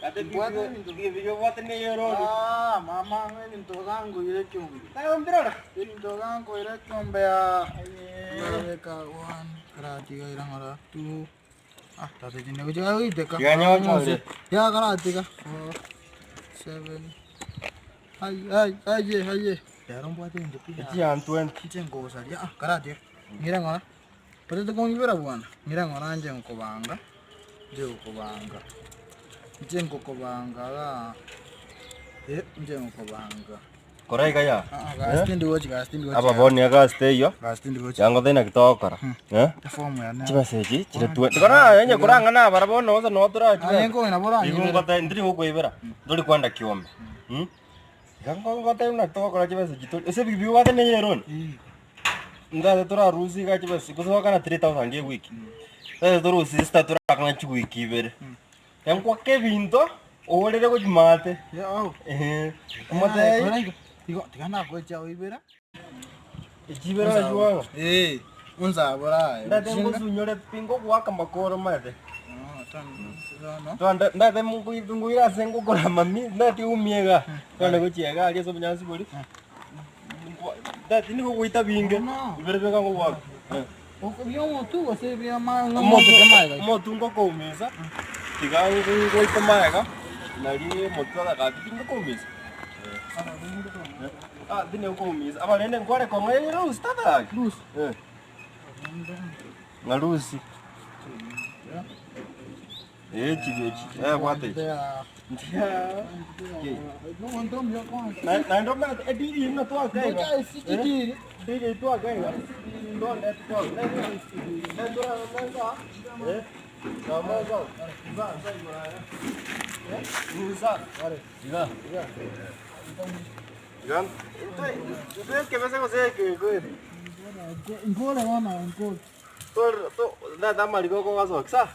Ate biyo wote ne yoro. Mama ngeni ntokangu ile chumbi. Tayo mtirora. Ini ntokangu ile chumbi ya. Weka 1 karati ga irang ara 2. Tadi jine ko jaga ite ka. Ya nyawa chole. Ya karati ka. 7. Haye. Yaron buat ini jepi. Iti antuan. Kitchen go sari. Karati. Ngira ngora. Pada tu kau ibera bukan. Ngira ngora anjing ko bangga. Jauh ko bangga. Jengo ko banga la. Jengo ko banga. Korai kaya. Gastin dua. Apa boni aga stay yo? Gastin dua. Yang kau nak tokar. Form ya. Coba seji, ciri tua. Karena hanya kurang ana para bono sa notra. Yang kau ina bora. Ibu kata indri ko ibera. Doli ko anda kiwambe. Yang kau kata nak tokar coba seji. Ese bibi wate ne yeron. Nda tora rusi ka coba sih. Kusuka kana 3000 dia week. Saya tora rusi sta tora kana chu week ibera. Yang kwa Kevin to, orere ko jumate. Ya au. Mate. Tiga na ko chao ibera. Jibera juanga. Unsa bora. Nda tembo sunyore pingo kwa kama koro mate. No. To nda tembo kuira sengo kora mami, nda ti umiega. Nda ko chiega ali so bnyansi bori. Nda tini ko kuita binge. Ibera benga ko wa. Oko biyo mo tu, você biya ma Motu ko mesa. Tiga ko ita maega. Nari motu da ka tinga ko mesa. Dine ko mesa. Aba nene ngware ko ngai ro stada. Luz. Ngalusi. Chibi. Wate. Ndia. No ndom yo ko. Na ndom na ediri na to kai. Diri to kai. Don et to. Na dura na ka. Nama kau. Saya beraya. Musa. Jika. Jangan. Itu kemana kau saya ke? Engkau le mana engkau. Tu, dah tamat di kau masuk sah.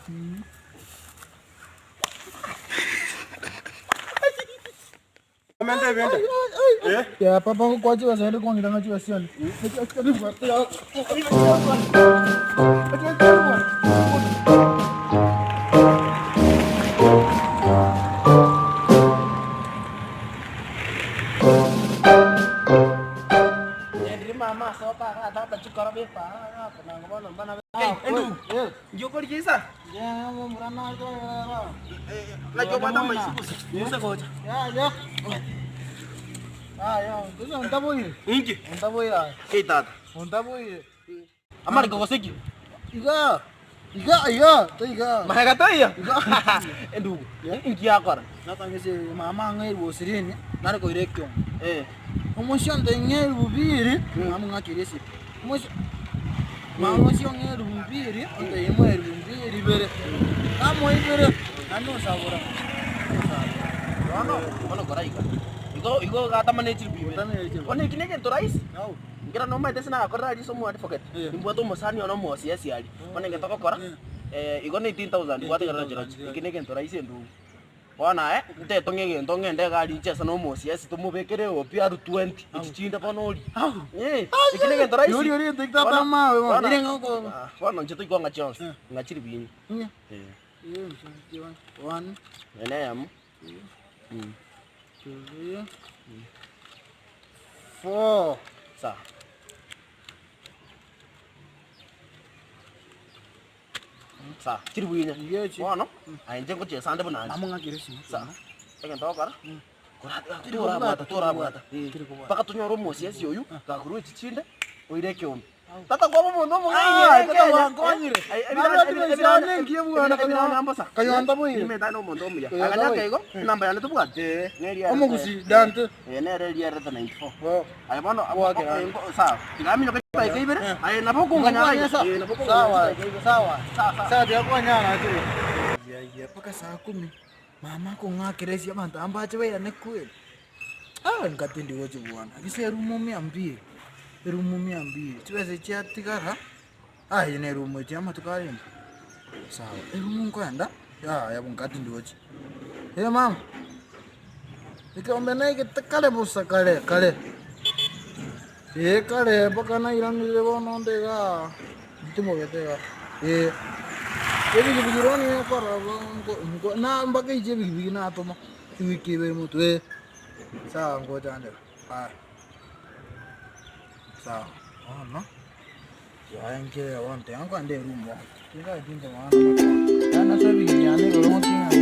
Mente. Ya papa ko kwa jiwa sa ko ngira ngaji wasian. Mama sopa ada pecukar bepa pernah ngono mana Endu. Joko di kisah. ya mau murana itu Lah coba tambah isi. Musa kau. ya ya itu unta boy Inki. unta boy ya Kita. unta boy Amar kau segi. iga tuh iga Mahal kata ya. Endu. Inki akar. natang si mama ngai bo sirin nar ko irekyo Eh. de ngai bubiri mama ngakire si mama ngai bubiri onda yemo bubiri bere amo ibere nanu sabora Mana korai ka? Iko kata mana cirbi. Kone kini kan torais. Kira nomai desna akora di semua advocate. Imbuat tu masani ono mo sia-sia ali. Kone kan toko kora. Iko ni 18000 buat kira jelas. Kini kan torais endu. Wana nte tonge nde kali chesa no mo sia si tumo bekere o piaru 20. Ichinda panoli. Kini kan torais. yori tikta tama Ire ngoko. Wana njeto iko ngachons. Ngachirbi. One, Ene yamu. 2, 4. Sa. Sa, cirbuinya. Iya, Ci. Wah, no. Anjing kecil sande benar. Kamu ngakire sih. Sa. Pengen tahu kan? Tora bata. Pakat tuh nyoro mosi ya si yoyu. Gak guru cicinda. Udah kiom. Tata gua mau ngomong aja. Kata orang kau ngire. Kayu anta boy. Ini meta no montom ya. Agaknya kayak kok. Nambah itu bukan. Kamu gusi dan tuh. Ini ada dia ada 94. Wow. Ayo mana? Sa. Tiga minit kayak kayak ber. Ayo nabo kung kanya. Sawa dia kau nyala tuh. Iya pakai saku nih. Mama kau ngakire sih mantap. Amba coba ya nekuin. Nkatin di wajah buan. Lagi saya rumahnya ambil. Rumahnya ambil. Coba saya chat tiga ini rumah jam atau kalian. Sawa. Rumah kau anda? Ya nkatin di wajah. Ya mam. Ika ombena kita kale busa kale. Kale baka na ilang lewo nonde ga. Itu mo bete ga. Jadi kepikiran ya para kok na mbake je bigi na to mo. Wiki be mo to sawa ngoja ande. Ah. Sawa. Oh no. Ya inge wante anko ande rumo. Kila dinto wana. Ana sabi nyane ro mo kinga.